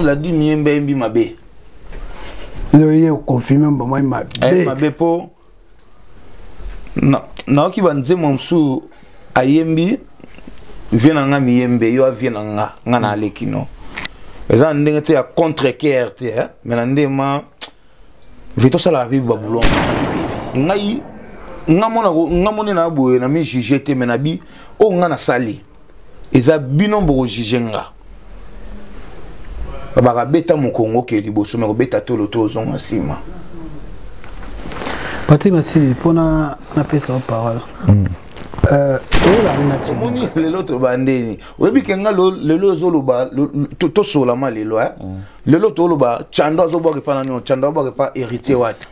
la dit Miembe Mbi Mabe. Il est confirmé moi Mabe. Mabe po. Na ki banze momsu ayembi vient nga Miembe yo vient nga na lekino. Eza ndenge te a contre KRT mais ndema vito sala bi babulon. Ngai ngamona na boye na mi juger te mais na bi o nga na sali. Eza bino bo juger nga. Baba beta mu Congo ke liboso me beta tolo to zonga sima. Patrick Massili pona na pesa o parole. Moni lelo to bandeni. Oyebi kenga lelo zoloba to sola ma lelo lelo to loba chando zo boke pa na chando boke pa héritier wat.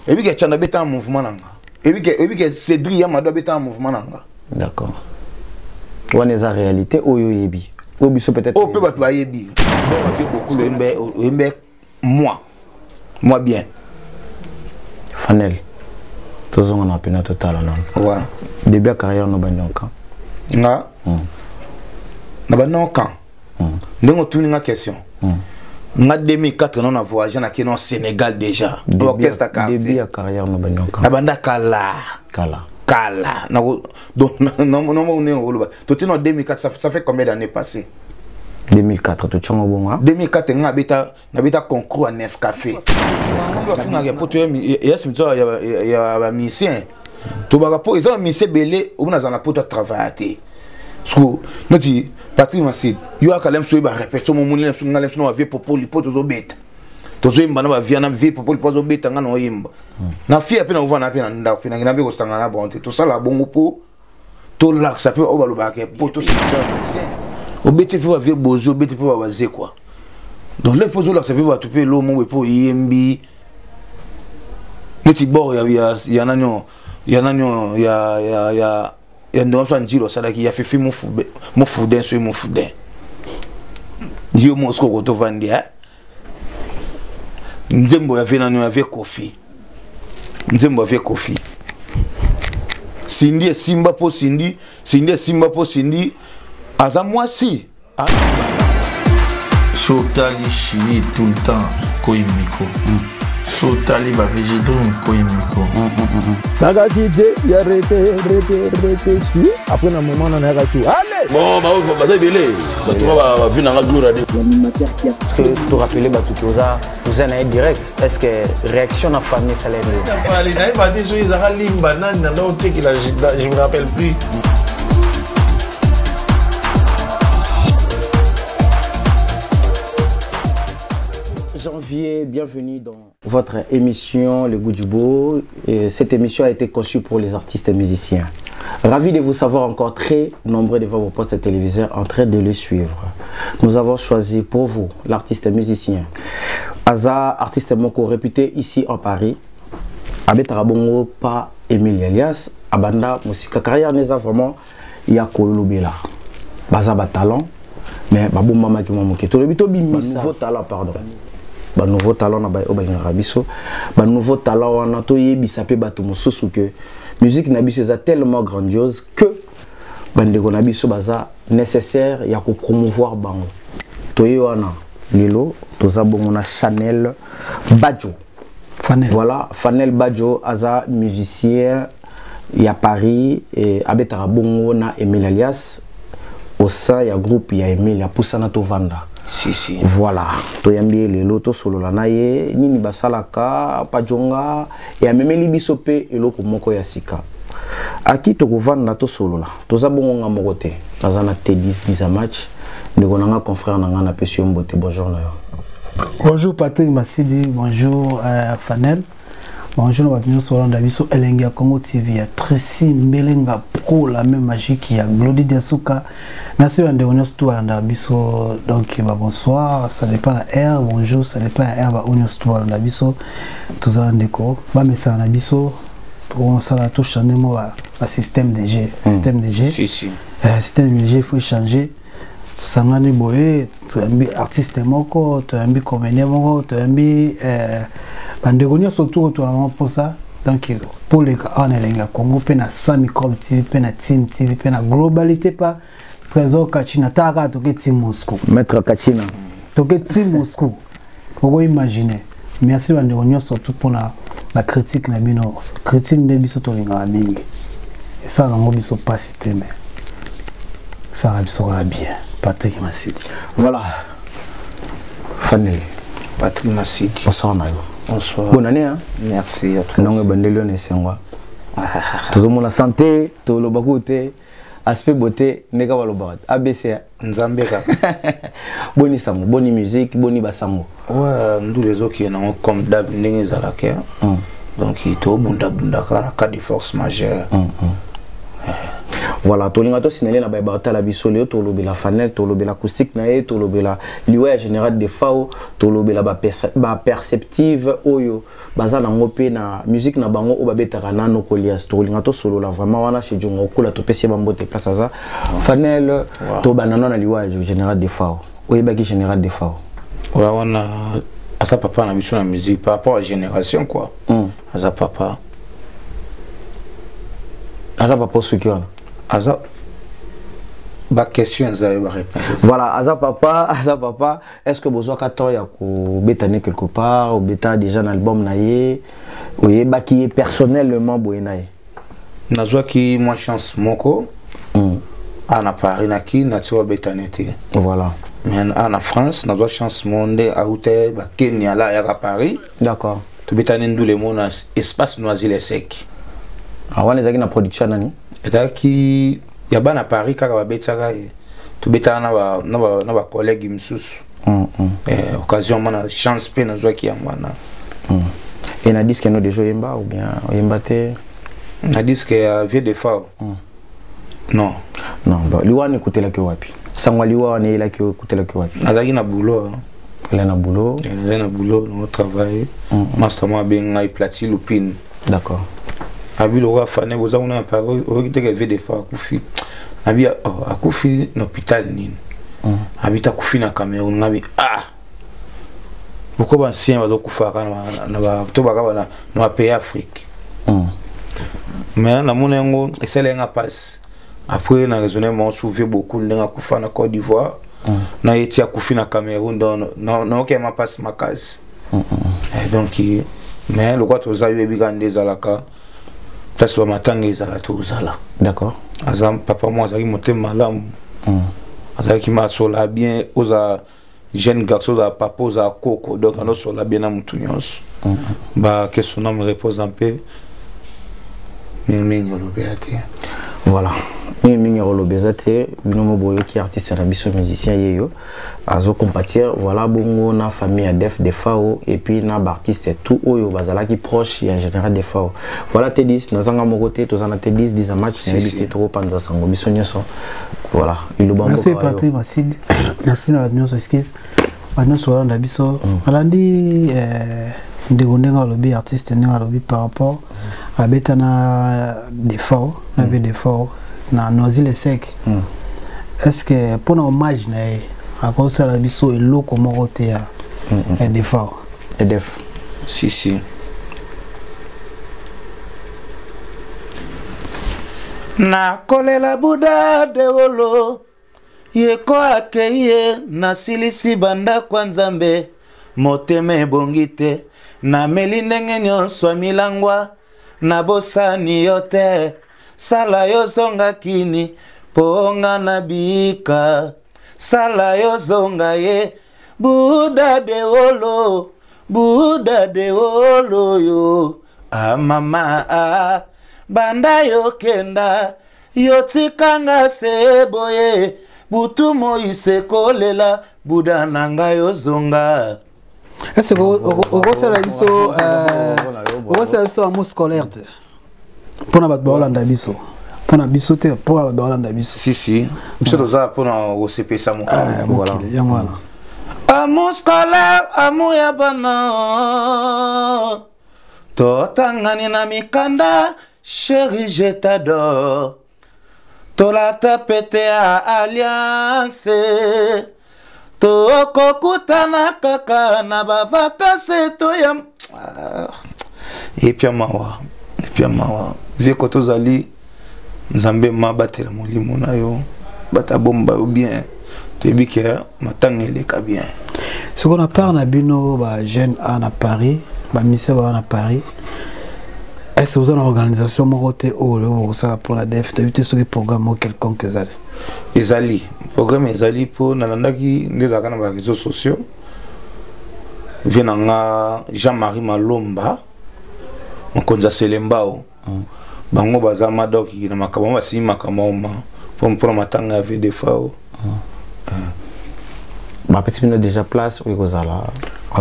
Ebi ke chando beta mouvement nanga. Ebi ke Cédric ya mado beta mouvement nanga. D'accord. On est la réalité oyo yebi. Obiso peut-être. Oh peut ba to yebi. On fait beaucoup le moi bien. Fanel. Tous on a peine total non. Ouais. Début de carrière no banyoka. Nga. Na banyoka. Ndenge tuni nga question. Nga 2004 on a voyagé na Kenya Sénégal déjà. Orchestre quartier. Début de carrière no banyoka. Na banda kala. Donc non tout en 2004 ça fait combien d'années passées? 2004 tu changa bonga 2004 nga beta concours à Nescafé. Nga poto yes mito ya musicien. To ba po ils ont musicien belé ou na za na poto travailler. Parce que noti Patrick Massili yo akalem so ba répéter mo munile so ngalem so va popoli poto zo beta. To zo imba na ba via na vie popoli poto zo beta nga no yimba. Na fia pe na uva na pe na nda pe na ngina be ko sangana bonte to sala bongo po to la ça peut o ba lo ba ke poto so musicien. Au BTP va faire bozo, BTP va baser quoi. Donc les fois là ça peut pas tout faire l'homme ou pour yembi. Neti bord ya nanyo ya ndo so njilo sala ki ya fifi mo fuden so mo fuden. Dio mo sko ko to vandia. Nzembo ya venanyo avec Kofi. Nzembo avec Kofi. Cindy Simba po Cindy Simba po Cindy. Aza moi si. Sotali chili tout le temps koyimiko. Sotali ba végétaux koyimiko. Saga cité, il arrêté su. Après un moment on a raté. Allez. Bon bah ça belé. Bah tu vas venir na gloire de. Est-ce que tu rappelles batu koza en direct? Est-ce que réaction na famille ça l'aide? Allez, il va dire ils ont limba nan na autre qui la je me rappelle plus. Janvier, bienvenue dans votre émission Le Goût du Beau. Et cette émission a été conçue pour les artistes et musiciens. Ravi de vous savoir encore très nombreux devant vos postes téléviseurs en train de le suivre. Nous avons choisi pour vous l'artiste et musicien Aza, artiste moko réputé ici en Paris. Abetarabongo pa Emile Elias. Abanda musique carrière n'est vraiment Yakolubela. Baza talent, mais babou mama qui m'a manqué. Tout le bito bimisa. Nouveau talent, pardon. Ba nouveau talent na ba obangara biso ba nouveau talent wana to yebisa pe bato mosusu que musique na biso est tellement grandiose que bandeko na biso baza nécessaire ya ko promouvoir bango to wana lelo toza bongo na Chanel Badjo Fanel. Voilà Fanel Badjo aza musicien ya Paris et abetara bongo na Emile Elias au sein ya groupe ya Emile ya Pusana to Vanda. Si. Voilà. Toyambi lelo to solo la naye nini basalaka pajonga ya memeli bisope eloko moko ya sika. Aki to kovanda to solo la. Toza bongo nga moko te. Nazana T10 10 match. Ndeko nanga confrère nanga na pesi mbote bonjour na yo. Bonjour Patrick Massili, bonjour Fanel. Bonjour, nous sommes sur l'Andaviso Elengia Congo TV. Tracy Mbelenga Pro, la même magie qui a Glody Diasuka. Merci à l'Andaviso. Donc, bonsoir, ça dépend de la R. Bonjour, ça dépend de la R. On est sur l'Andaviso. Tout ça, on déco. Mais c'est l'Andaviso. On s'en a tout changé. Le système DG. Système DG. Système DG, il faut changer. Sangani boye, tu as un artiste moko, tu as un comédien moko, tu as un bandégonien surtout tu as pour ça. Donc pour les cas en Elenga Congo, pena Sami Club TV, pena Team TV, pena globalité pas Trésor Kachina, Taka to get Team Moscou. Maître Kachina. toke ti Moscou oko imaginer merci bande on surtout pour la critique na bino critique de biso to linga mingi ça na ngo biso pas cité mais ça sera bien Patrick Massidi voilà Fanel Patrick Massidi bonsoir Mayo bonsoir bonne année hein merci à toi non bandelion et sengwa tout le monde la santé tout le bakoute aspect beauté neka baloba ABC Nzambeka boni sango boni musique boni basango ouais nous les autres qui sont comme d'hab ndenge zalaka donc il to bunda kala cas de force majeure voilà tolinga to signaler na ba tala bisolio to lobela Fanel to lobela acoustique na e to lobela liwa général de fao to lobela ba perceptive oyo bazana ngope na musique na bango o babetaka nano kolias to linga to solo la vraiment wana chez jongo kula to pesi bambote place ça Fanel to banana na liwa général de fao oyeba ki général de fao ouais on a asa papa na biso na musique par rapport à la génération quoi asa papa ce qui on Aza ba question za ba réponse. Voilà, Aza papa, est-ce que besoin kato ya ko betane quelque part ou beta déjà un album naie ou yeba qui est personnellement boenaye. Nazwa ki moi chance moko. Ana Paris na ki na tiwa betane te. Voilà. Mais en France, nazwa chance monde à Outé ba Kenya là ya Paris. D'accord. To betane ndou le mona espace Noisy-le Sec. Ah on les a na production nani? Etaki ya bana Paris kaka babetaka to betana na ba collègue msusu occasion mana chance pe na zwa ki ya mwana et na disque no déjà yemba ou bien yemba te na disque ya vieux de fao non bah liwa ni kutela ki wapi sangwa liwa ni ila ki kutela ki wapi azaki na boulot elle na boulot on travaille master moi ben ngai plati lupine d'accord abi le roi Fanel boza una parole o kiteke vieux de fao kufi abi akufi na hôpital nini abi ta kufi na Cameroun ngabi pourquoi ancien va kufa na ba to ba na pays Afrique mais na monengo eselenga passe après na raisonnement soulevé beaucoup ndenga kufa na Côte d'Ivoire na etia kufi na Cameroun non que ma passe ma case donc mais le quoi toza yebi gande zalaka place ba matanga ezala tozala d'accord azam papa moi azaki motema malamu azaki ma sola bien oza jeune garçon za papa oza koko donc ano sola bien na mutu nyonso ba que son âme repose en paix mingi olobete voilà mingi olobezate binomo boyo ki artiste na biso musicien yeyo azo compatir voilà bongo na famille à def de fao et puis na artiste tout oyo bazala ki proche ya général de fao voilà T10 nazanga mo côté tozana T10 10 match na habité to panza sango biso nyoso voilà iloba moko merci Patrick Massidi merci na nyoso excuse bana so na biso alandi ndenga lobi artiste ndenga lobi par rapport à betana des fao na des fao na Noisy-le Sec est-ce que pour un hommage na à cause la biso eloko moko te ya des fao et def si na kolela buda de wolo yeko akeye na silisi banda kwa Nzambe motema ebongite na meli ndenge nyonso milangwa na bosani yote sala yo zonga kini ponga na bika sala yo zonga ye buda de wolo yo mama banda yo kenda yo tikanga seboye butu moise kolela buda nanga yo zonga. Est-ce que vous avez un mot scolaire pour la Hollande biso pour la biso te pour la Hollande biso si monsieur doza pour na OCP samo voilà voilà amour scolaire amour ya bana totangani na mikanda chérie je t'adore tolata pete a alliance tokokutana kaka na bavakase toya epia mawa vie ko tozali Nzambe mabatela molimo na yo bata bomba bien tebi ke matanga eleka bien Ce qu'on a parlé à Bino, jeune à Paris, mission à Paris. Est-ce que vous avez une organisation pour la DEF, d'éviter ce programme quelconque? Ezali, programme Ezali pour Nalandaki, des réseaux sociaux. Viens Jean-Marie Malomba, on connaît Selembao. Bango bazama doki na makamoma si makamoma pour matanga avec des fois. Bah petit minute déjà place où vous allez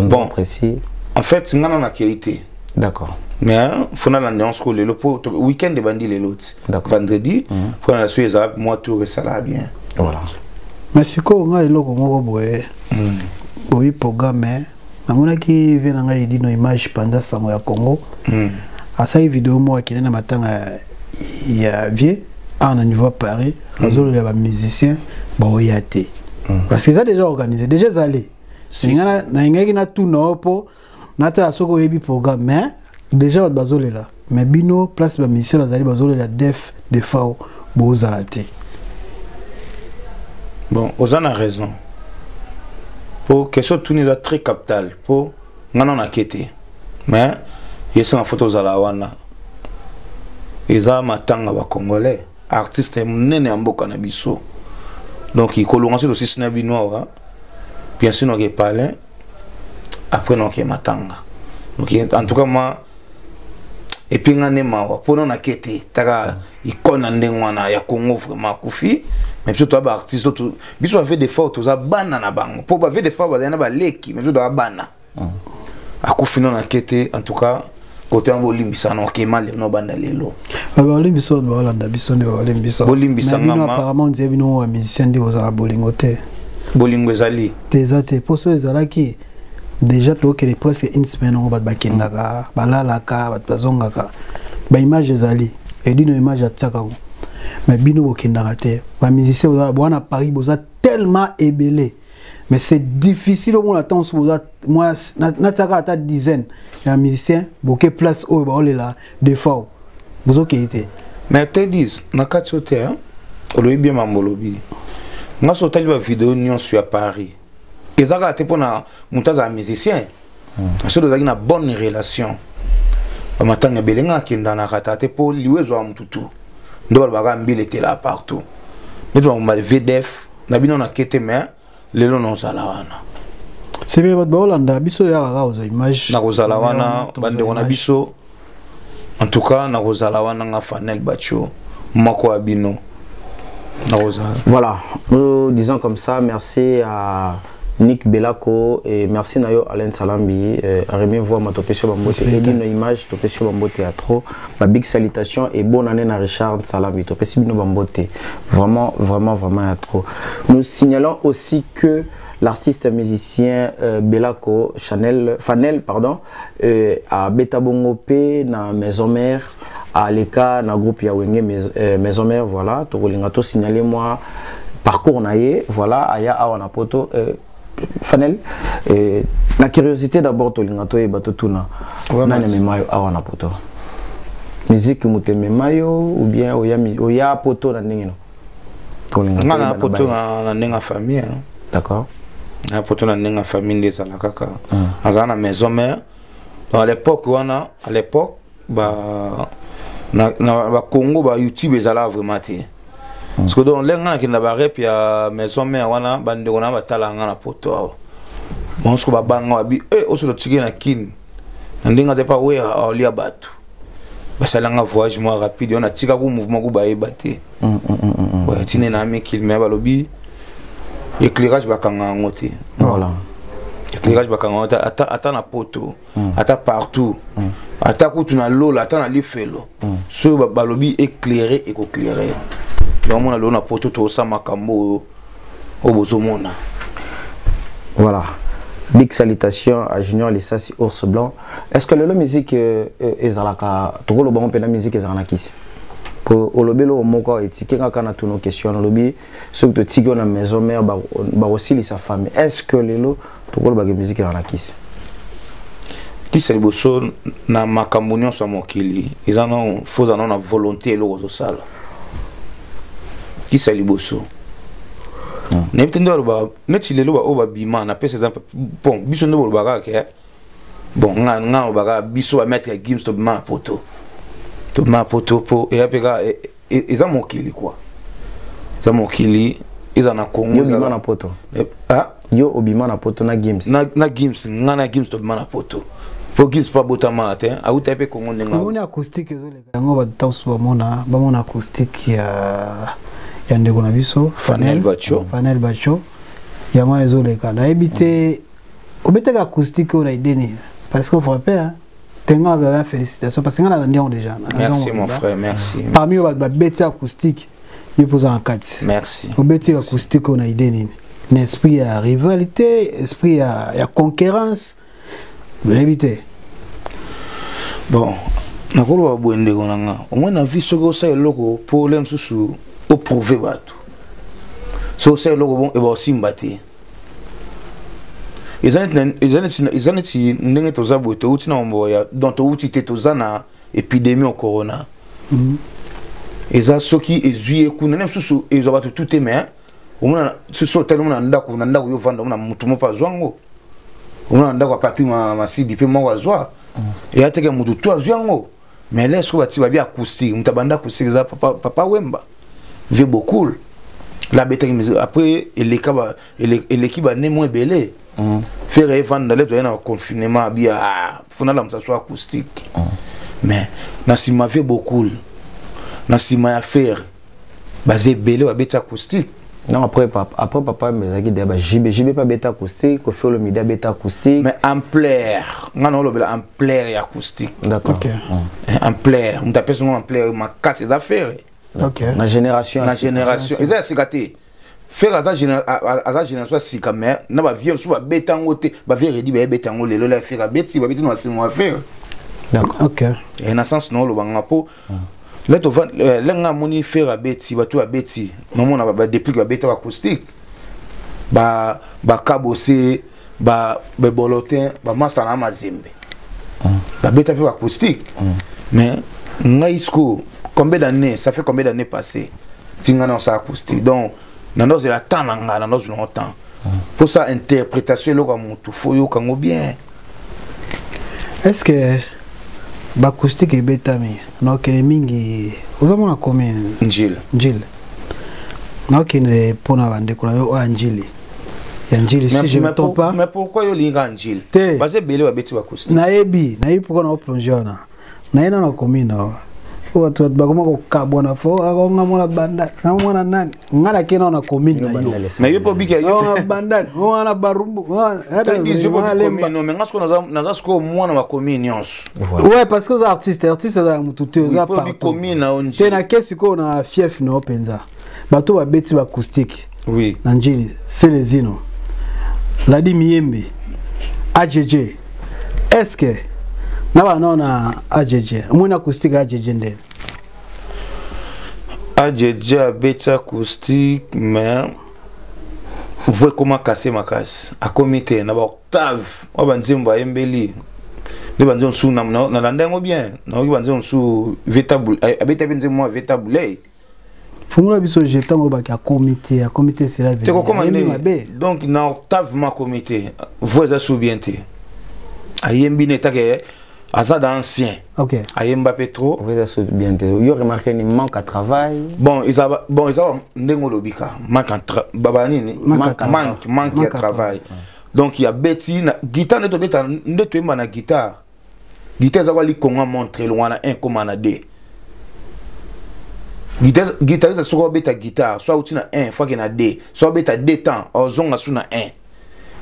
bon précis. En fait, ngana na qualité. D'accord. Mais faut na l'annonce que le week-end de bandi les l'autre. Vendredi, faut na suer ça moi tout ça là bien. Voilà. Mais si ko nga iloko moko boye. Oui programme namona ki vient nga idi no image pendant ça ya Congo. À cette vidéo moi qui est dans matanga ya vie en niveau Paris, azolo les musiciens bon yate. Parce que ça déjà organisé, déjà allé. Singa na ngaki na tout no po na ta soko yebi programme mais déjà bazolo là. Mais bino place ba musicien bazali bazolo la def de fao bozalate. Bon, vous avez raison. Pour question tout n'est très capital pour ngana na kete. Mais il y a une photo de la wana. Ils ont matanga ba congolais, artiste nene amboka na biso. Donc il colonge aussi snabinoa. Bien sûr on parle après on qui matanga. Donc en tout cas moi et puis ngane mawa pour na kete taka ikona ndengwana ya Congo vraiment kufi. Mais surtout ba artiste tout biso a fait des photos za bana na bango. Pour ba fait des photos na ba leki mais surtout ba bana. Akufi na kete en tout cas côté en Bolimbisa non qui mal no banda lelo Bolimbisa Bolanda biso ne Bolimbisa Bolimbisa ngama apparemment on dit bino musicien ndi aux bolingote bolingo ezali tezate poso ezalaki déjà to que les presque une semaine on va bakendaka balalaka bazongaka ba image ezali et dino image ataka mais bino bokendaka te ba musicien bwana Paris boza tellement ébélé. Mais c'est difficile au moins attendre moi n'ataka à ta dizaine un musicien beaucoup place au baole là des fois vous OK été mais te dis na katsote hein olobi bien mamolobi nga so tali ba vidéo nyon sur Paris ezaka te pona mutaza musicien so dozaki na bonne relation amatanga belenga kinda na katate po liwezo wa mtutu ndo ba mbile tela partout ndo ba VDF na bino na kete mais lelo non salawana c'est bien votre Hollande biso ya raza image na kozalawana bande on biso en tout cas na kozalawana nga Fanel Bacho mako abino na kozala. Voilà, nous disons comme ça merci à Nick Belako et merci Nayo Alain Salambi Rémi voir ma topé sur Bambote et une image topé sur Bambote à trop ma big salutation et bonne année à Richard Salambi topé sur Bambote vraiment à trop. Nous signalons aussi que l'artiste musicien Belako Fanel pardon à Beta Bongo P na Maison Mère à l'ECA na groupe Yawenge Maison Mère voilà to lingato signaler moi parcours naie voilà aya awana poto Fanel la curiosité d'abord to lingato e batotuna nane memayo awana poto musique muteme mayo ou bien oya poto na ndingino to lingato na poto na ndenga famille d'accord na poto na ndenga famille des alakaka azana Maison Mère à l'époque na Congo ba YouTube ezala vraiment te parce que donc lenga na ba rep ya Maison Mère wana bande kona batala nga na poto bon ce ko ba banga bi oso to tiki na kin ndinga te pa we ali abatu basalanga voyage moi rapide on a tika ko mouvement ko ba ebate ouais tine na mi kil me balobi éclairage bakanga ngote voilà éclairage bakanga ata na poto ata partout ata kutu na lola ata na lifelo so balobi éclairer et éclairer donc on a l'on a poto to sa makambo au bozomona. Voilà, big salutation à Junior Lissasi Ours Blanc. Est-ce que la musique ezalaka to lo bon pe la musique ezalana kisi pour olobelo moko etike kana tuno question lobi ce que tiki na Maison Mère ba aussi sa famille. Est-ce que lelo to lo ba musique ezalana kisi kisa liboso na makambo nyonso mokili ezana faut na volonté lo sala kisa liboso N'importe ndo neti lelo ba oba bima na pese exemple bon biso ndo ba ka bon nga ba biso ba mettre games to bima poto po et apeka eza mokili quoi eza mokili eza na Congo yo bima na poto yo obima na poto na games na games nga na games to bima na poto po games pas botama te a uta pe Congo ndenga on acoustique ezoleka yango ba tansu ba mona acoustique ya ndeko na biso Fanel Bacho ya mwana ezoleka na ebite obeteka acoustique on a idée parce qu'on frappé tenga ba félicitations parce que nga na ndia déjà merci mon frère merci parmi ba beti acoustique il pose en 4 merci obeteka acoustique on a idée nini un esprit ya rivalité esprit ya concurrence éviter bon nakolo ba bwende konanga au moins na vie soko ça eloko problème susu au prouver bato so c'est logo bon et ba simbati ezaneti ndenge toza boye touti na mambo ya donc touti te toza na épidémie au corona eza soki ezwi ekuna nem susu ezo bato tout aimé omona so tellement na ndako yo vanda na mutu mo pa zwango omona ndako a partir ma sidi pe mo wazwa et ateke mutu to azwango mais là so bati ba bien acoustique mutabanda acoustique za papa Wemba vie beaucoup la bête après l'équipe a né moins belé faire vendre d'aller dans un confinement bien fona la msa acoustique mais na si ma vie beaucoup na si ma affaire basé belé ba bête acoustique non après papa mais ça qui débat JB pas bête acoustique ko fait le midi bête acoustique mais ampleur ngana lo bela ampleur acoustique d'accord OK ampleur on t'appelle son ampleur ma casse les affaires. OK la génération et ça c'est gâté faire à la génération si quand même na ba vieux sur ba betango te ba vieux redi ba betango lelo la faire beti ba beti no c'est moi faire d'accord OK et na sens no lo banga po là to va lenga moni faire beti ba to beti no mona ba depuis ba beta acoustique ba kabose ba bolotin ba master na mazembe ba beta pe acoustique mais ngaisco combien d'années ça fait combien d'années passées tingana ça acoustique donc dans la temps dans longtemps pour ça interprétation le comme tout faut yo kango bien est-ce que l'acoustique est betami na okele mingi ozomona commune njil na okele pona bande kuna yo anjili si je me trompe pas mais pourquoi yo linga njil parce que belé ba beti acoustique na ebi pourquoi na plonger na ina na commune watu bakoma ko kabona fo akonga mona banda na mona nani ngala kena na commune na yo na yo po bika yo na banda wana barumbu hata ngizo po commune no mais ngasko na sko mwana wa commune nyonso ouais parce que les artistes za mututé za pas commune na onji tena kesi ko na fief na openza bato ba beti ba acoustique oui na njili Selezino Ladi Miembe AJJ est-ce que na na AJJ mwana acoustique AJJ ndene AJJ beta acoustique mais voit comment casser ma casse a comité na ba octave o banzimba embeli de banzon sou na landengo bien na o banzon sou vétable abeta benzemo vétable fungula biso jetango ba ka comité c'est la vie donc na octave ma comité voit ça sou bien te ayembi netake Azad ancien. OK. Ayemba Petro. Vous avez bien dit. Vous remarqué qu'il manque à travail. Bon, ils ont ndengolobika. Manque à travail. Donc il y a Betty guitare ne tobeta ndeto na guitare. Guitare za wali konga montre loin na 1 comme na 2. Guitare ça soit beta guitare, soit outina 1 fois qu'il na 2, soit beta 2 temps, ozonga suna 1.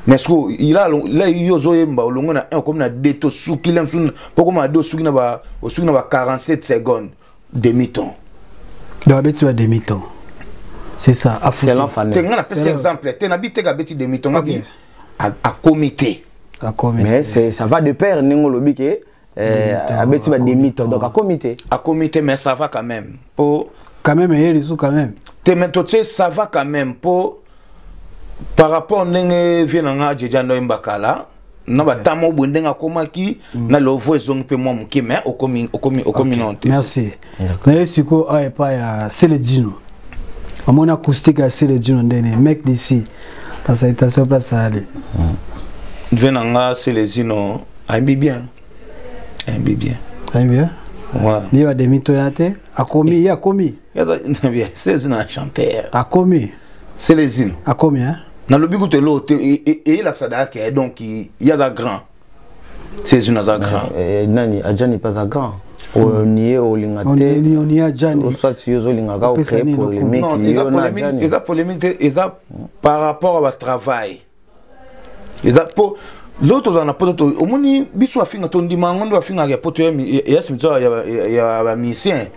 Mais ce il a là yozo yemba olongo na 1 comme na 2 to suki lem suna poko ma 2 suki na ba 47 secondes demi-temps. Donc beti ba demi-temps. C'est ça, à c'est l'enfant. Tu as fait exemple, tu as habité à beti demi-temps à comité. Mais ça va de pair ningolobi ke à beti ba demi-temps donc à comité. À comité mais ça va quand même. Pour quand même il y a quand même. Ça va quand même pour par rapport ndenge vienanga jeja ndo mbakala na batamo bundenga komaki na lovo ezong pe moi mukime au communauté. Merci. Na siko a pas ya Selezino. À mon acoustique à le Dino Ndene, mec d'ici. Parce que ça place à aller. Venanga c'est les Zino. Aime bien. Aime bien. Aime bien. Ouais. Il y a des mythoyates. A commis, il y a commis. C'est les Zino chanteur. A commis. C'est les Zino. A commis, hein? Dans le but de l'autre, et la Sadaka, donc il y a des grands. C'est les Zino grand. Nani, Adjani pas à grand. On y est au Lingate. On y a Djani. Soit si vous avez créé polémique. Non, il y a polémique, il y a par rapport à votre travail. Il y a pour l'autre, on a pas d'autre. Au moins, bisou a fait un ton dimanche, on doit faire un rapport. Il y a un mission.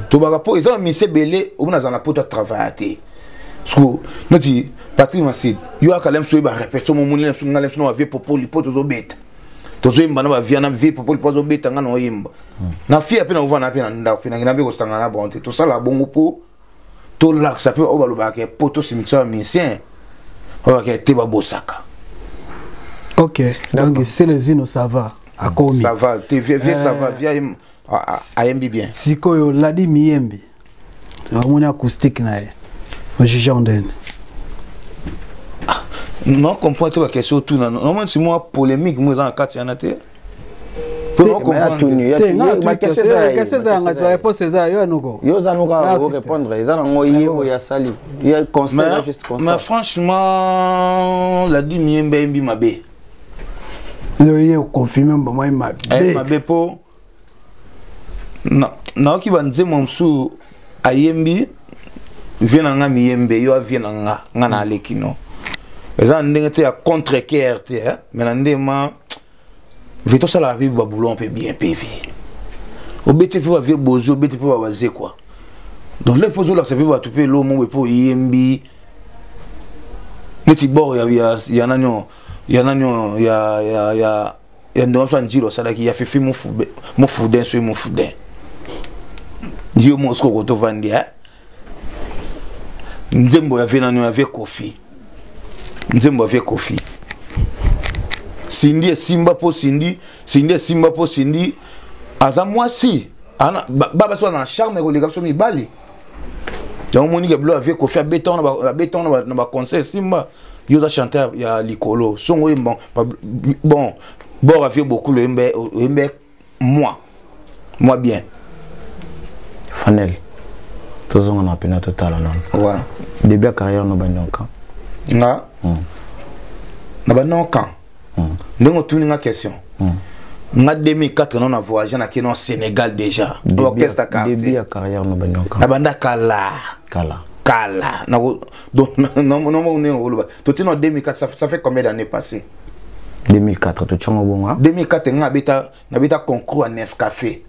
Tu vas rapport, ils ont un mission belé, on a un rapport de travail. Parce que, nous dit, Patrick Massid, il y a quand même sur le répète, mon monde, on a un vieux pour l'hypothèse au bête. Tozo imba na bavia na vie pour pozo beta nga no imba na fia pe na uva na pe na nda pe na ngina be ko sanga na bonte to sala bongo po to laxa pe o baluba ke poto simtsa misien o ba ke te ba bosaka. OK, donc c'est les Zino ça va à commis. Ça va, te vie ça va via a yembi bien. Sikoyo ladi miyembi. On a acoustique na ye. Mo juge Ndene. Non, comprends la question tout. Normalement, c'est moi polémique, moi, dans le cas, il y en a des. Pour nous comprendre. Qu'est-ce que c'est la réponse c'est ça, répondre. Il y a sali. Il y a constat juste constat. Mais franchement, la dit Miembe Mabé. Il y a confirmé moi Mabé pour non qui va dire mon sou ayembi vient en Miembe, yo vient en ngana lekino. Les gens ont contre KRT, mais on vite ça la vie baboulon peut bien pévé. Au BTP va vivre bozo, BTP va vaser quoi. Donc les posos là ça peut va touper l'eau mon pour IMB. Neti bord il y a nanyo ndo so njilo ça qui a fait film mon foudin sur mon foudin. Dio mon sko to vandi hein. Nzembo ya vena no avec Kofi. Nzembo avec Kofi. Cindy Simba po Cindy Simba po Cindy aza moi si ana baba so na charme ko les so mi bali. Donc monique blo avec Kofi béton na ba concert Simba yo za chanter ya likolo songo bon avec beaucoup le mbe moi bien Fanel tous on a peine total non ouais début carrière no banonka na banonka ndongo tuni nga question nga 2004 non a voyagé na keno Sénégal déjà orchestre quartier début carrière no banonka na banda kala na donc non to tino 2004 ça fait combien d'années passées 2004 tu chama bonga 2004 nga beta concours à Nescafé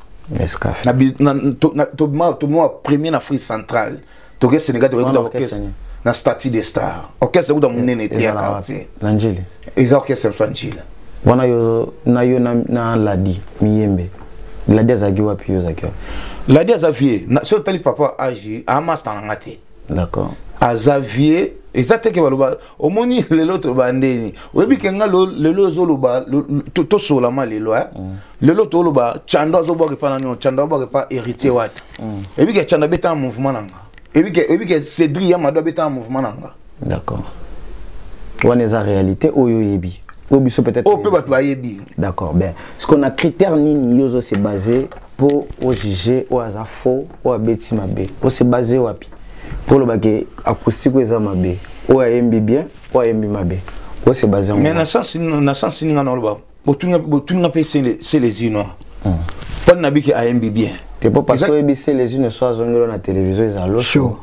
to moi premier na Afrique centrale to ke Sénégal to orchestre na statut des stars orchestre où dans mon été à quartier l'Angile et orchestre soit Angile wana yo na ladi miyembe ladi azagiwa puis yo zagiwa ladi azavie so tali papa agi a master ngate d'accord Xavier exacte ke baloba omoni lelo to bandeni oyebi ke nga lelo zoloba to sola ma lelo lelo to loba chando zobo ke pana nyo chando bo ke pa héritier wat ebi ke chando beta mouvement nanga ebi ke Cédric ya mado beta mouvement nanga d'accord wana eza réalité oyo yebi obiso peut-être peut battre ba yebi d'accord ben ce qu'on a critère nini yozo c'est basé pour au juger au hasard faux au abeti mabe au c'est basé wapi pour le baguette acoustique ou mabe ou AMB bien ou AMB mabe ou c'est basé en mais na sens ni ngana loba botunga pe c'est les unes pas na bi ke AMB bien c'est pas parce que c'est les unes soit zongelo na télévision ils allo show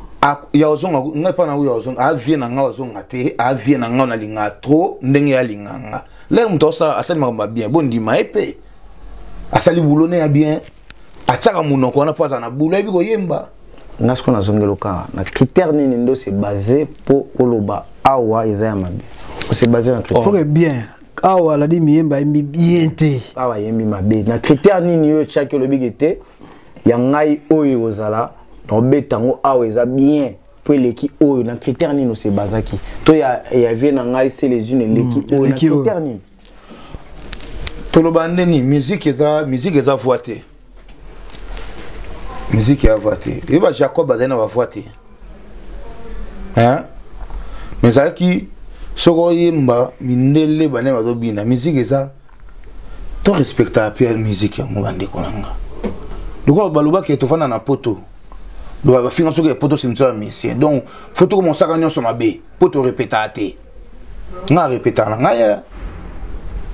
ya ozonga nga pa na ya ozonga a vie na nga ozonga te a vie na nga na linga trop ndenge ya linganga le mto sa asali ma bien bon di ma epé asali boulone ya bien ataka munoko wana poza na boulot bi ko yemba na ce qu'on a zongelo ka na critère nini ndo c'est basé pour oloba awa ezaya mabe c'est basé na critère pour bien awa la di miyemba yembi bien te awa yembi mabe na critère nini yo chaque lobi gete ya ngai oyo ozala no betango awa eza bien pour l'équipe oyo na critère nini c'est bazaki to ya vie na ngai c'est les unes l'équipe oyo na critère nini to lo bandeni musique eza voité musique ya voité et ba Jacob bazana va voité hein mais ça qui soko yemba mindele bane bazobina musique eza to respecta pe musique ya ngobande konanga donc baloba ke to fana na poto do ba finga soko ya poto simso musicien donc faut to commencer à nyonso mabe poto répéter até nga répéter na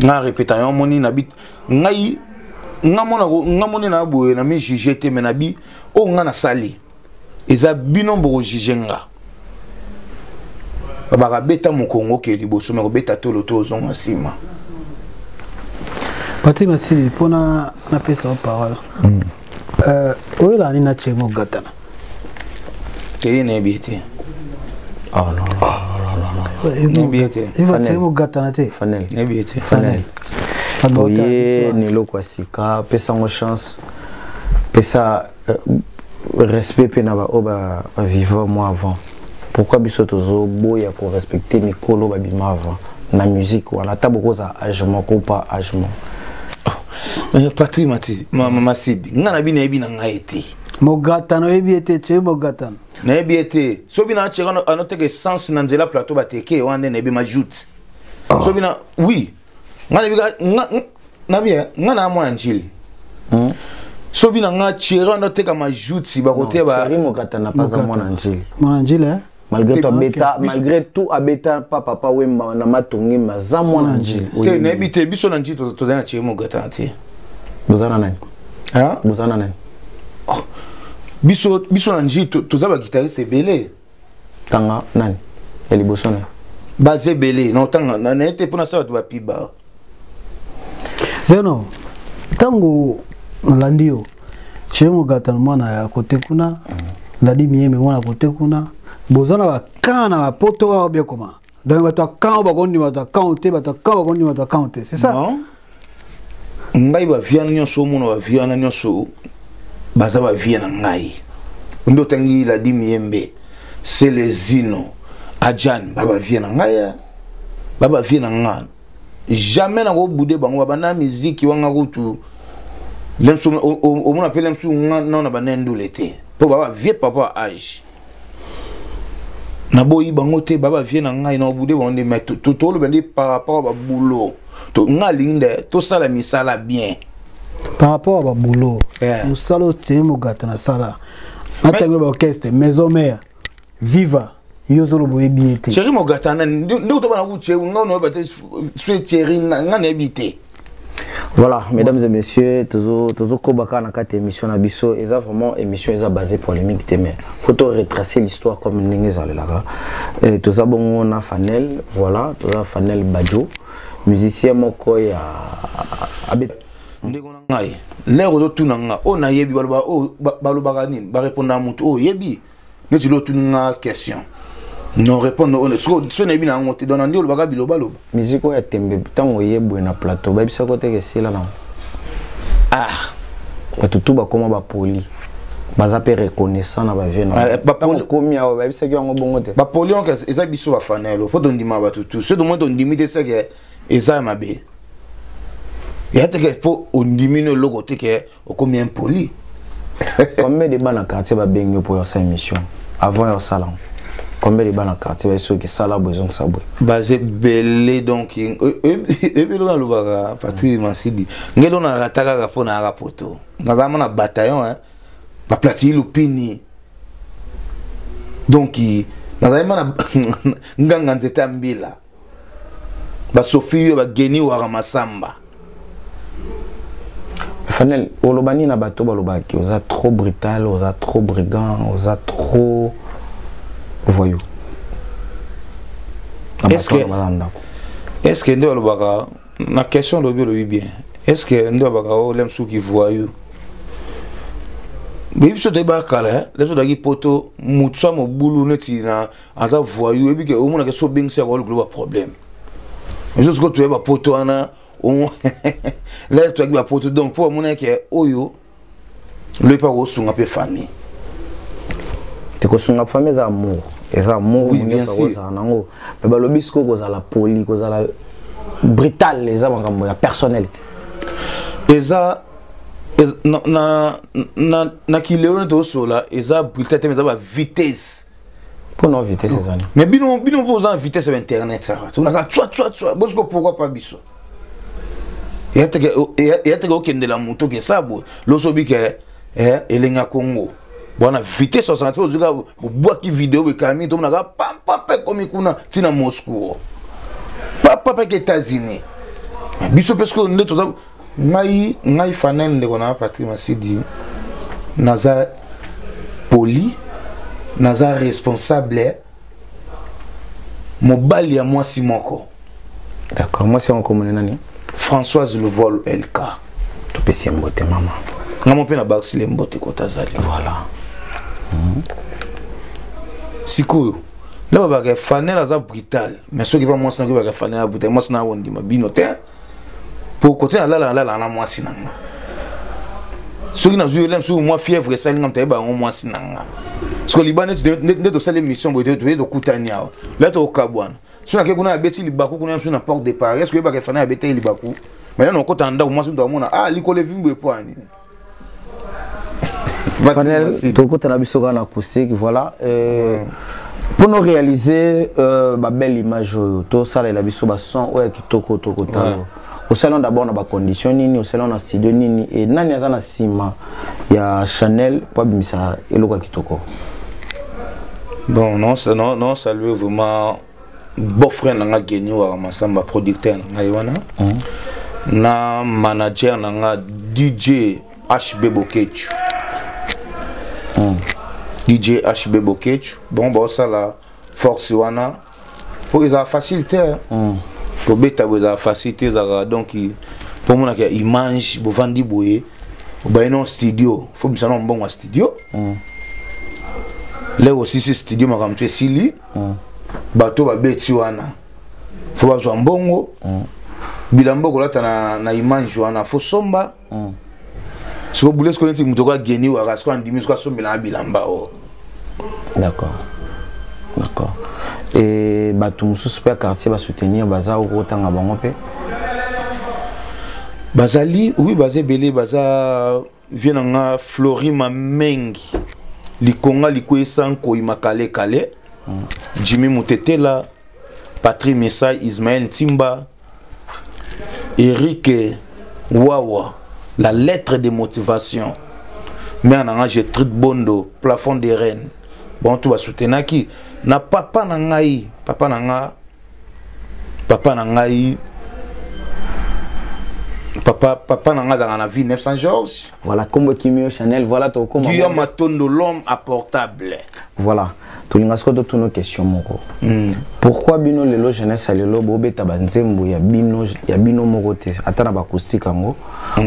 nga répéter yon moni na bit ngai nga moni na boye na mi juger te menabi o nga na sali eza bino bo juger nga baba beta mu Congo ke liboso me beta tolo to zonga sima Pati Masili pona na pesa parole oila ni na chemo gatana te ne biete oh non ne biete il va chemo gatana te Fanel ne biete Fanel oye ni loko asika pesa ngo chance pesa respect pe na ba oba vivre moi avant. Pourquoi biso tozo boya ko respecter mikolo ba bima avant na musique wala ta beaucoup za agement ko pas agement. Mais Patrick Mati mama Sidi ngana bi na ebi na ngaiti. Mogatano ebi ete che mogatano. Na ebi ete so bi na cheka anote que sens na nzela plateau bateke wande na ebi majoute. So bi na oui. Ngana bi na bien ngana mo anjili. So bi na nga cheka anote ka majoute ba côté ba. Chéri mogatana pas à mon anjili. Mon anjili hein. Malgré tout bêta, malgré tout abeta papa we na matongi maza mwana njili. Te na ebite biso na njili to na chemo mogata te. Bozana nani? Hein? Bozana nani? Biso na njili to za ba guitariste belé. Tanga nani? Eli bosona. Basé belé, non tanga na ete pona sa to ba piba. Zeno tango landio chemo gata mwana ya kote kuna. Ladi mieme mwana kote kuna. Bozana ba kana ba poto wa bien comment. Donc ba to kan ba gondi ba to counter ba to kan ba gondi ba to counter, c'est ça? Non. Ngai ba viana nyonso mona ba viana nyonso baza ba viana ngai. Ndo tangi la di miembe. Selezino Adjan baba viana ngai. Baba viana ngai. Jamais na go boudé bango ba na musique wanga kutu. Lemso o mona pe lemso na ba nendo l'été. Po baba vie papa âge. Na boyi bango te baba vie na ngai na boudé wonde mais to le bende par rapport à boulot to ngalinde to sala misala bien par rapport à boulot nous salo temo gata na sala atango ba orchestre maison mère viva yozolo boye biete chéri mo gata na ndo to bana ku che nga no ba te swe chéri nga na ebité. Voilà, mesdames et messieurs, toujours Kobaka na kate émission na biso, et ça vraiment émission est basée polémique mais faut retracer l'histoire comme ninge zalela. Et tout ça bon on a Fanel, voilà, tout ça Fanel Badjo, musicien moko ya abet ndeko ngai. Lero do tunanga, o na yebi baloba o baloba nini, ba répondre à mutu o yebi. Ne tu lo tunanga question. Non répondre on est na bina ngote dans ndio loba biloba loba. Musique ya tembe tango yebwe na plateau, ba bisa kote ke sila na. Ah, batutu ba koma ba poli. Baza pe reconnaissant na ba viena. Ba komi ya ba bisa ki yango bongo te. Ba poli on ke eza biso ba fanelo, faut don dima batutu. Ce do mo don dimite ça ke eza mabe. Ya te ke po on dimine logo te ke o combien poli. Combien de bana quartier ba bengo pour sa émission avant leur salon. Combien de bana quartier ceux qui sala besoin de sabou. Basé belé donc et dans le baga Patrick Masidi. Ngelo na rataka rapo na rapoto. Na zama na bataillon hein. Ba platini lupini. Donc na zama na nganga nzeta mbila. Ba Sophie ba geni wa masamba. Fanel olobani na bato balobaki oza trop brutal, oza trop brigand, oza trop voyou. Est-ce que ndo alobaka na question lobi bien. Est-ce que ndo alobaka o lemsu ki voyou. Biso te ba kala, leso dagi poto mutsa mo bulu neti na aza voyou e bi ke o mona ke so bingse ko lo problème. Mais ce que tu ba poto ana on là tu as poto donc pour mon que oyo le pas au sunga pe famille. Te ko sunga famille za amour. Et ça amour oui, bien sûr. Nango. Mais ba lobisco ko za la poli, ko za la brutal les amangamo ya personnel. Eza na ki leone to sola eza brutal mais ça va vitesse. Pour nous éviter ces années. Mais bino pour en vitesse sur internet ça. Tu n'as pas bosko pourquoi pas biso. Et te ko de la moto que ça bo. Losobi que elenga Congo. Bona vitesse 60 ozuka boa ki vidéo be kami to na papa comme kuna tina Moscou. Papa que États-Unis. Biso parce que ne to ngai fanel de kona Patrick Masidi. Naza poli naza responsable mobali ya moi simoko. D'accord, moi c'est encore mon nani. Françoise Le Vol LK. Tu peux s'y emboîter maman. Maman pe na baxi le mbote ko tazali. Voilà. Sikoyo. Là ba ka fanel aza brutal, mais ceux qui va moi na ka fanel brutal, moi na wondi ma binote. Pour côté la na moi sinanga. Ceux qui na joué l'aime sur moi fièvre ça ngam te ba moi sinanga. Parce que Libanais ne de cette émission de Koutania. Là to Kabwana. Si on a quelqu'un beti Libaku qu'on a sur la porte de Paris, est-ce que ba ka fanel beti Libaku? Mais là on compte en moi sur mon li ko le vimbo poani. Fanel, to ko tana biso na acoustique voilà. Pour nous réaliser ma belle image to sala la biso ba son o kitoko toko talo. Au salon d'abord na ba condition nini au salon na studio nini et nani azana sima ya Chanel pour bimisa eloko kitoko. Bon non saluer vraiment beau frère na ngeni wa masamba producteur na Iwana. Na manager na DJ HB Bokechu. DJ HB Bokechu. Bon bah ça la force Iwana pour les faciliter. Pour bêta vous a facilité donc pour moi que image pour vendre boyer au non studio faut me savoir un bon studio là aussi ce studio m'a comme tu sili bateau ba beti wana faut ba jouer bongo bilambo ko lata na image wana faut somba si vous voulez ce qu'on dit mutoka geni wa rasko andimi ko somba na bilamba d'accord. Et batum super quartier va soutenir baza ou tanga bango pe bazali oui bazé belé baza vienanga Florima Mengi likonga likoesa ko imakale kale Jimmy Mutetela Patrick Messai Ismaël Timba Eric Wawa la lettre de motivation mais en j'ai très bondo plafond des reines bon tu vas soutenir qui na papa na ngai papa na dans la vie 900 Georges voilà comme Kimio Chanel voilà to comme Guillaume Matondo l'homme à portable voilà to lingasko to nos questions moko pourquoi bino lelo jeunesse lelo bobeta banzembo ya bino moko te atana ba acoustique ngo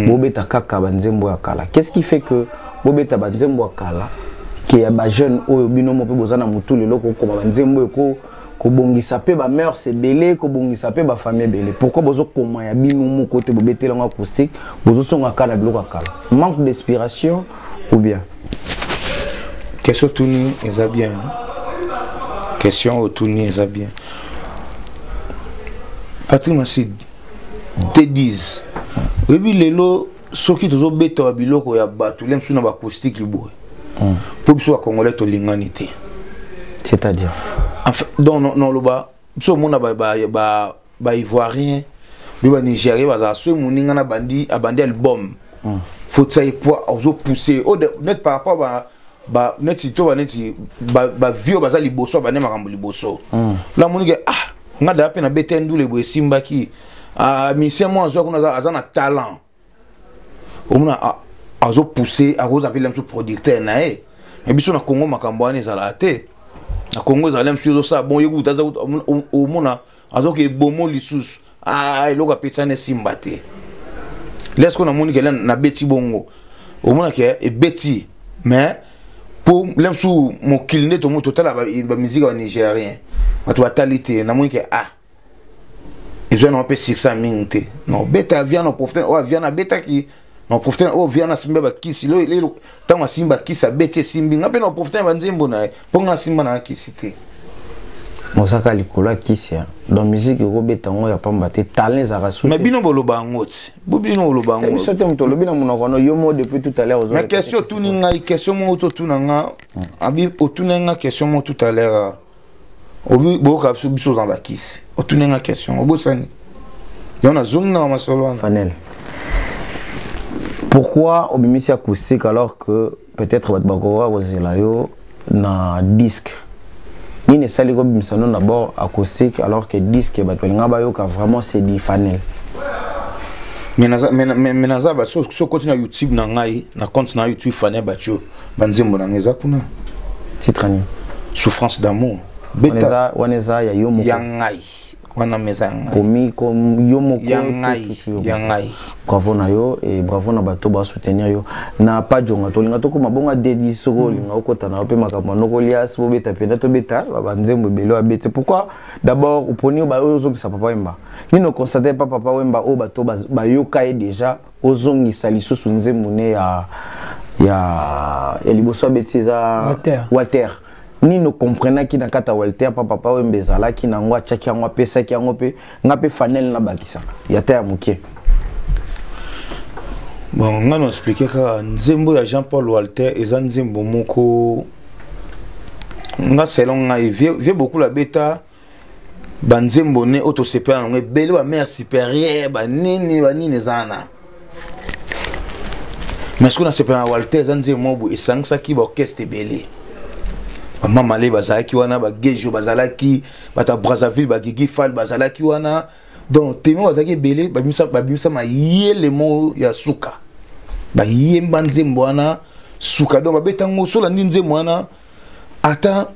bobeta kaka banzembo ya kala qu'est-ce qui fait que bobeta banzembo ya kala que ya ba jeune oyo bino mo pe bozana mutu lelo ko koma banzembo ko bongisa pe ba mère c'est belé ko bongisa pe ba famille belé pourquoi bozo koma ya bino mo côté bobetela ngo acoustique bozo songa kala biloko kala manque d'inspiration ou bien question tourni eza bien question au tourni eza bien Patrick Masidi te disent oui lelo soki tozo beta biloko ya batu lem suna ba acoustique boy pour que Congolais to linganité c'est-à-dire enfin non le bas so mona ba ivoirien ba nigérien ba so moninga na bandi album faut ça et poids ozo pousser au net par rapport ba net sito ba net ba vio ba za liboso ba ne makambo liboso la moninga ngada pe na betendu le boy simba ki mission moi zo kuna azana talent omona azo pousser à cause appeler un producteur nae et biso na Congo makambo ane zala te na Congo zala msuzo ça bon yego taza au mona azo ke bomo lisusu eloko petane simba te laisse qu'on a moni que na beti bongo au mona ke e beti mais pour l'emsu mon kilne to mo total ba musique en nigérien ba to talité na moni ke ils ont un peu 600 minutes non beta vient no profiter vient na beta qui non profiter vient na simba ba kisi lo tango simba kisa beti simbi ngape no profiter ba nzembo na ponga simba na kisi te mosaka likola kisi dans musique ko beta ngo ya pamba te talent za rasu mais bino boloba ngoti bino boloba ngoti biso te mto lobina monoko no yo mo depuis tout à l'heure mais question tout ninga question mo to tunanga abi otunanga question mo tout à l'heure obi boka biso dans la kiss otune nga question obosani yona zoom na masolo Fanel. Pourquoi obimisi acoustique alors que peut-être bakora ozelayo na disque ni ne sali ko bimisa non d'abord acoustique alors que disque batwelinga bayoka vraiment c'est du Fanel. Mais naza ba so continue YouTube na ngai na compte na YouTube Fanel Batio banzembo na ngeza kuna titre ni souffrance d'amour waneza ya yomo yangai wana meza komi comme yomo yangai bravo na yo et bravo na bato ba soutenir yo na pas jonga to linga to ko mabonga dedi soko linga okota na pe makambo noko lias bo beta pena to beta banzembo belo abete. Pourquoi d'abord oponi ba ozo sa papa wemba ni no constater pas papa wemba o bato ba yoka e déjà ozongi saliso sunzembo ne ya liboso betiza Walter ni no comprena ki na kata Walter papa wembezala ki na ngwa chaki ngwa pesa ki ngope ngape Fanel na bakisa ya ta ya mukie. Bon, on a expliqué que nzembo ya Jean-Paul Walter eza nzembo moko nga selon nga vie beaucoup la beta banzembo ne auto separa ngwe bele wa mère supérieure ba nini zana. Mais ce qu'on a separa Walter eza nzembo bu esangsa ki ba orchestre bele. Mama le bazalaki wana ba gejo bazalaki bata Brazzaville ba Gigi Fall bazalaki wana donc temo bazalaki belé ba bimisa ma yele mo ya suka ba yemba nzembo wana suka donc ba betango so la nzembo wana ata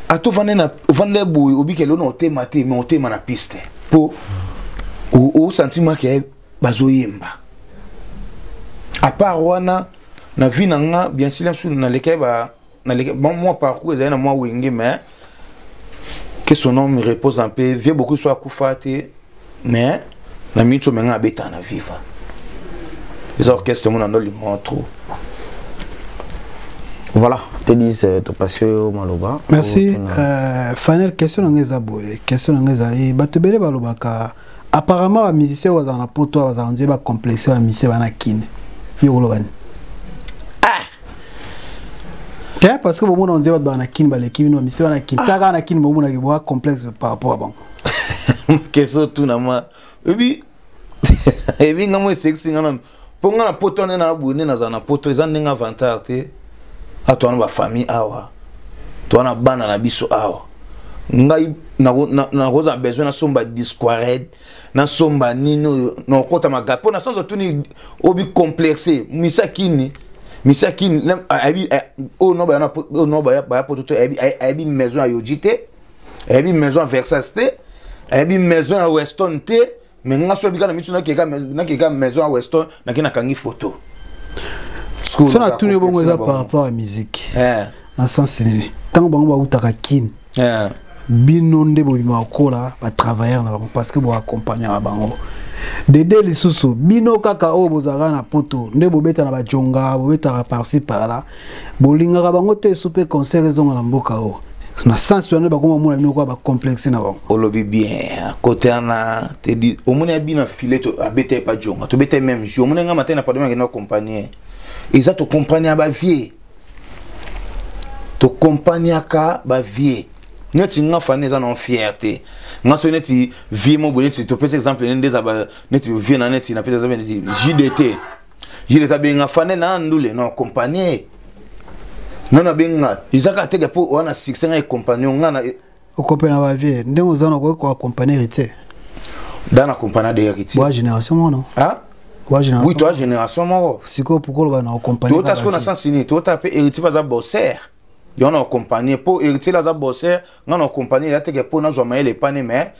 ato vanena vanle boy obikelo no tema te mais on tema na piste po o sentiment que bazoyemba à part wana na vie nanga bien sûr na leke ba na leke bon moi parcours ezana moi wenge mais que son nom me repose un peu vie beaucoup soit kufate mais na mito menga beta na viva les orchestres mon andoli trop. Voilà, te dis ton passion maloba. Merci. Fanel, question ngeza boye, question ngeza e batubele baloba ka apparemment les musiciens wa na poto wa za ba complexe wa musicien bana kine. Yo lobani. Parce que bon on dit ba na kine ba l'équipe no musicien bana kine. Taka na kine bon na ki complexe par rapport à bon. Question tout na ma. Ebi ebi ngamo sexy ngana. Ponga na poto na abune na za na poto eza ndinga avantage te. Atwana ba famille awa twana bana na biso awa ngai na roza besoin na somba disquared na somba nino no kota magapo na sanzo tuni obi complexé misakini abi o no ba poto abi maison à Yojite abi maison à Versace abi maison à Weston te mais ngaso bika na mitu na keka maison à Weston na kina kangi photo. Si on a tout le monde par rapport à la musique, dans le sens tant que on va au kin, binonde bobima kola va travailler parce que vous accompagner à bango. Dede les sous bino kaka o bozara na poto nde bobeta na bajonga bobeta par-ci par-là bolinga bango te souper concert zonga na mboka o na sens on ba comme mona bino ko ba complexe na bango olobi bien côté ana te dit au mona bino filet to abeta pa jonga to beta même jour mona nga matin na pas de na accompagner. Et ça te compagnie à ba vie. Te compagnie à ba vie. Neti nga fane za non fierté. Nga so neti vie mo boneti to pese exemple ndé za ba neti vie na neti na pese za neti JDT. JDT be nga fane na ndule non compagnie. Non na benga. Izaka tege po wana 6 nga compagnon nga na o compagnie na ba vie. Ndé ozana ko accompagner héritier. Dans la compagnie de héritier. Wa génération non. Hein? Oui, toi, génération, moi. C'est quoi pourquoi on va accompagner? Tout à ce qu'on a senti, tout à fait héritier, pas à bosser. Il y en a accompagné pour héritier, là, à bosser. On a accompagné, là, t'es pour nous jamais les pannes, mais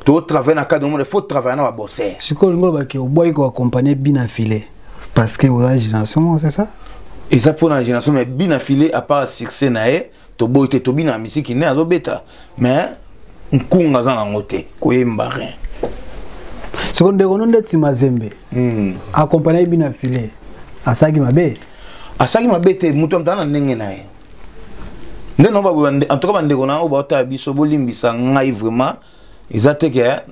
tout travail dans le cadre de il faut travailler à bosser. C'est quoi le gars qui est accompagné bien affilé? Parce que vous avez génération, c'est ça? Et ça pour la génération, mais bien affilé, à part succès, to boy te to bien musique qui n'est à bêta. Mais, on kunga dans la motte, quoi, m'barre. Seconde on est Timazembe. Accompagné bien affilé. Asagi mabe. Asagi mabe te mutom tana ndenge nae. Nde no ba en tout cas bande kona o ba ta biso bolimbisa ngai vraiment ezate ke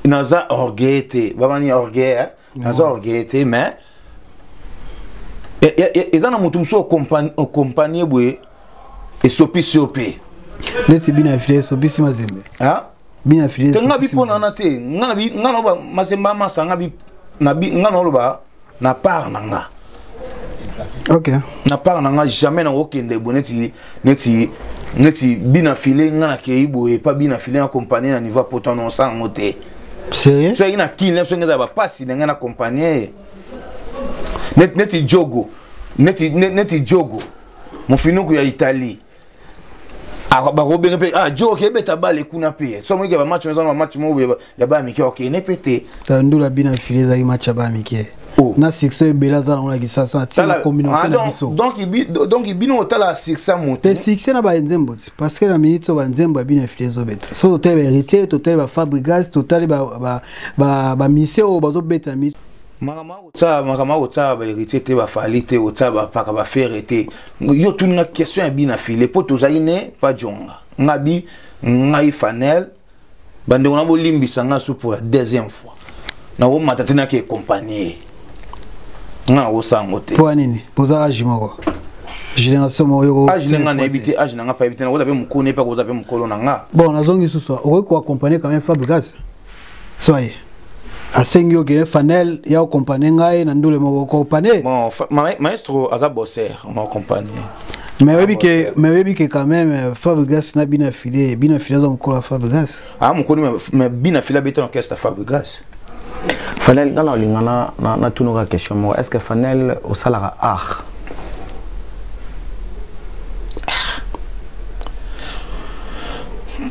na za orgueil baba ni orgueil na za orgueil mais ezana mutum so accompagné boye et sopi sopi neti bina filé sopi si mazembe ah bina filé te ngabi pona na te ngana ba mazemba masa ngabi ngana loba na part nanga ok na part nanga jamais na okende boneti neti bina filé ngana ke ibo et pas bina filé accompagner na niveau poton non sans moté sérieux so ina kile so ngeza ba passi ngana accompagner neti jogo neti jogo mufinuku ya Italie ba robere pe jogo ke beta bale kuna pe so mo ke ba match na match mo ya ba miki ok ne pété ndula bina filé za match ba miki na succès bela za na ki sasa ti la communauté na biso donc il bino tala succès monté succès na ba nzembo parce que na minute ba nzembo bina filé zo beta so totel héritier totel ba fabrigas totel ba mission ba zo beta mi makama ota ba héritier te ba falite ota ba paka ba faire te yo tunga question ya bina filé po tozaine pa jonga ngabi ngai Fanel bande on a bolimbisa nga sou pour la deuxième fois na wo matatena ke compagnie nga wo sangote po nini poza ajimoko génération mo yo ajina na ebité ajina nga pa ebité na wo tape mukone pa ko tape mukolo na nga bon nazongi suso o ko accompagner quand même Fabrigas soyez a sengyo ke Fanel ya accompagner ngai na ndule mo ko accompagner bon maestro aza bosser on accompagner mais oui que quand même Fabrigas na bina filé za mukolo Fabrigas mukoni mais bina filé beta na orchestre Fabrigas Fanel dans la ligne na tunoka question est-ce que Fanel au salara art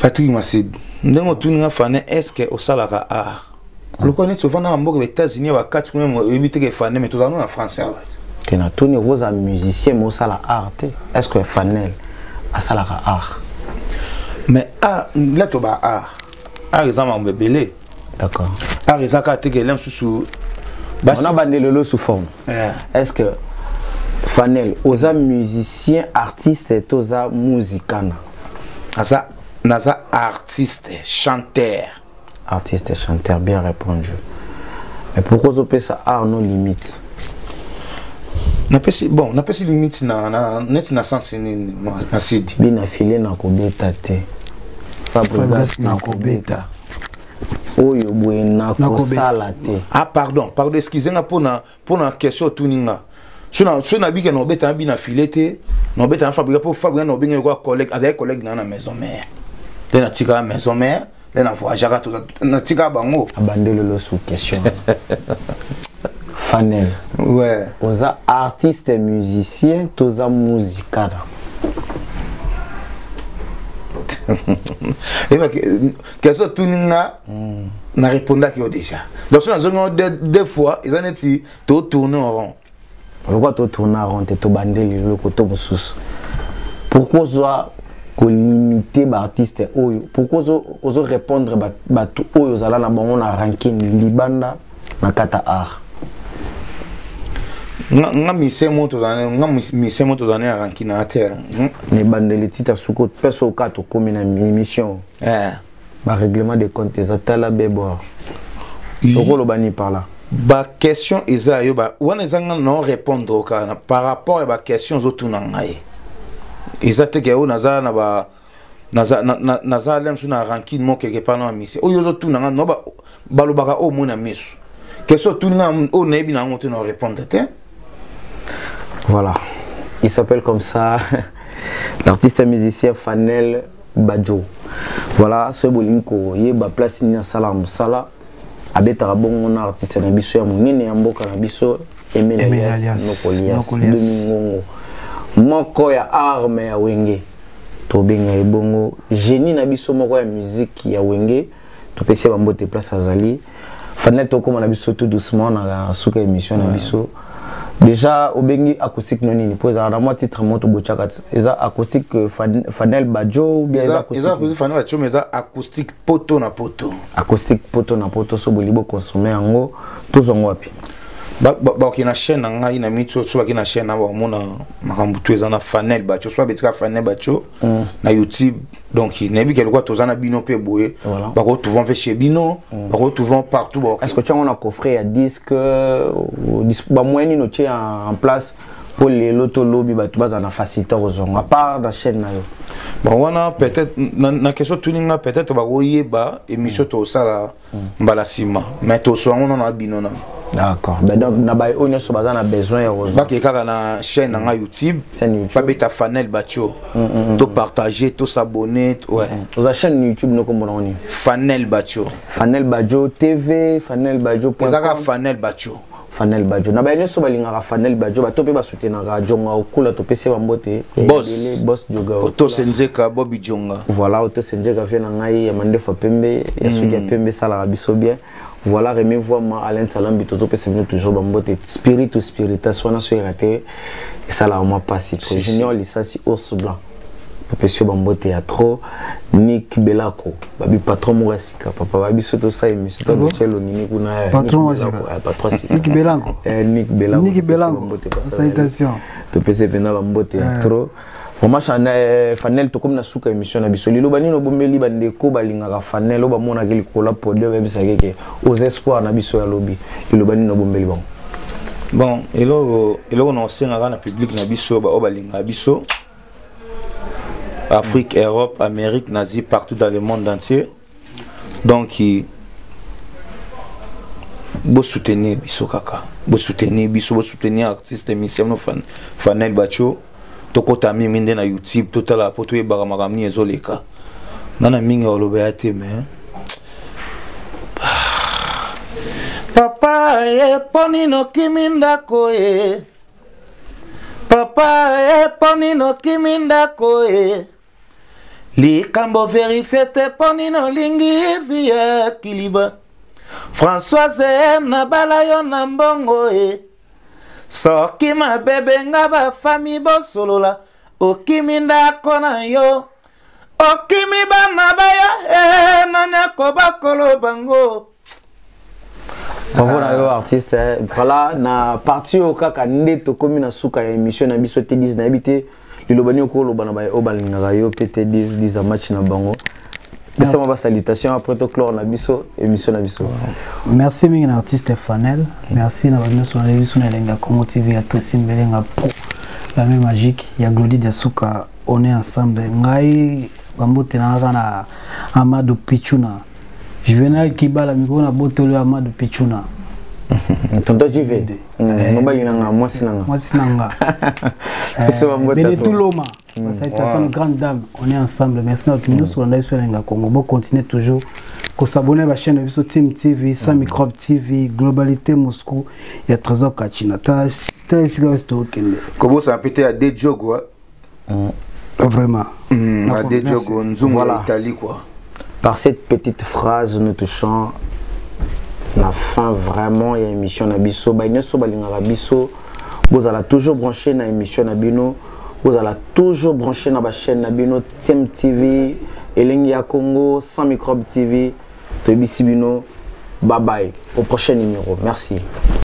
Patrick Massid ndemo tuninga Fanel est-ce que au salara art le connaît souvent dans les États-Unis wa 4 kuna éviter que Fanel mais tout en France que na tuni rosa musicien mo sala art est-ce que Fanel a salara art mais là to ba art exemple mbebele d'accord arizaka te que l'aime sous on a bandé le sous forme est-ce que Fanel oza musicien artiste toza musicana naza artiste chanteur bien répondu mais pourquoi vous avez ça art non limite na pesi limite na sens ni na sidi bina filé na kobeta te Fabrigas na kobeta oyo boye na kosala te pardon excusez-moi pour na question tuninga so na bika no beta bina filé te no beta na Fabrigas pour Fabrigas no benga ko collègue na maison mère de na tika maison mère de na voyagera tout na tika bango abandele lo sous question Fanel ouais oza artiste musicien toza musicana et bah question tuninga na répondre que déjà donc sur la deux fois ils en étaient tout tourner en rond pourquoi tout tourner en rond to bandeli le côté mususu pourquoi soit ko limiter ba artiste oyo pourquoi ozo répondre ba tout oyo zala na bango na ranking libanda na kata art nga mise moto zane ya ranking na terre ne bandeli tita suko peso ka to komi na émission ba règlement de comptes ezatala bebo okolo bani par là ba question eza yo ba wana zanga non répondre par rapport à ba question zotu na ngai ezate ke o naza na ba naza lem suna ranking mo quelque part na mise o yo zotu na no ba lobaka o mona misu question tu na o na ebi na ngoto na répondre te voilà il s'appelle comme ça l'artiste musicien Fanel Badjo voilà ce bolinko yeba place ni salam sala abeta bongo na artiste na biso ya munene ya mboka na biso Emelias Nokolias Domingo moko ya arme ya wenge to benga ebongo génie na biso moko ya musique ya wenge to pesi ba mbote place azali Fanel to koma na biso tout doucement na suka émission na biso déjà obengi acoustique noni pour ça na moi titre moto bochaka eza acoustique Fanel Badjo ou bien eza acoustique Fanel Badjo mais eza acoustique poto na poto so bolibo consommer yango tozongo wapi ba ki na chaîne na ngai na mitso so ba ki na chaîne na ba mona makambu tu eza na Fanel Badjo so betika Fanel Badjo na YouTube donc il nebi quelque quoi tozana bino pe boye ba ko tu vont chez bino ba ko tu vont partout est-ce que tu as un coffret à disque ba moyen no tient en place pour les loto lobby bato baza na facilité ozonga à part la chaîne na yo. Bon wana peut-être na question tuninga peut-être ba oyeba émission to sala mbala sima mais to so ngona na binona. D'accord. Ben donc na ba onyo so baza na besoin ya ozonga. Ba ke kaka na chaîne na YouTube, pas beta Fanel Bacho. To partager, to s'abonner, ouais. Oza chaîne YouTube no komona oni. Fanel Bacho. Fanel Bajo TV, Fanel Bajo.com. Ezaka Fanel Bacho. Fanel Bajo. Na ba nyoso balinga Fanel Bajo ba to pe ba soutenir ga jonga okula to pese ba mbote. Boss Joga. Auto Senzeka Bobby Jonga. Voilà, Auto Senzeka fait na ngai ya mandefa pembe, ya suki ya pembe sala ga biso bien. Voilà, Rémi voit Alain Salam Bitoto peut se toujours bambote spirit ou spiritas soit sur raté et ça là moi pas si junior licence ours blanc. Papa sur bambote ya trop Nick Belako babi patron Mourasika papa babi soto ça émission to chelo nini kuna patron Mourasika patron Nick Belako Nick Belako salutation to pese pena bambote ya trop. Moi, Fanel, tout comme na souka émission na biso. Lilo bani no bombeli bandeko balinga Fanel, oba mona kili kola podium ba bisa keke aux espoirs na biso ya lobby. Lilo bani no bombeli bon. Bon, elo on senga na public na biso ba obalinga biso. Afrique, Europe, Amérique, Asie, partout dans le monde entier. Donc bo soutenir biso kaka. Bo soutenir biso, bo soutenir artiste émission no Fanel Bacho. Toko tami minde na YouTube totala poto yebaka makamni ezoleka nana mingi oloba te mais papa poni no kiminda ko papa poni no kiminda ko likambo verifete poni no lingi via kiliba Françoise na balayo na mbongo soki mabebe nga ba fami bosolola okimi ndako na yo okimi bana baya nana ko bakolo bango. Bravo na yo artiste. Voilà na partie au kaka ndeto komi na suka ya émission na biso T10 na habité lilobani ko lobana ba obalinga yo PT10 10 match na bango. Merci ma salutation après to clore na biso émission na biso. Merci mingi na artiste Fanel. Merci na bamio sur la émission na Lenga Congo TV à Tracy Mbelenga pro. La même magique, il y a Glody Diasuka, on est ensemble. Ngai bambote na Amadou Pichuna. Juvenal Kibala miko na botolo Amadou Pichuna. Tonton JV. Mobali nanga moi sinanga. Moi sinanga. Benetuloma. Salutation de grande dame, on est ensemble. Merci à tous sur la sur Lenga Congo. Bon continuez toujours qu'on s'abonne à la chaîne de Team TV, Sans Microbe TV, Globalité Moscou, il y a Trésor Kachina. Comment ça a pété à des jogs vraiment. À des jogs, Nzungu en Italie quoi. Par cette petite phrase, nous touchons la fin vraiment. Il y a une émission Nabiso. Vous allez toujours brancher dans l'émission Nabino. Vous allez toujours brancher dans la chaîne Nabino, Team TV, Elengia Congo, Sans Microbe TV, Tobi Sibino. Bye bye. Au prochain numéro. Merci.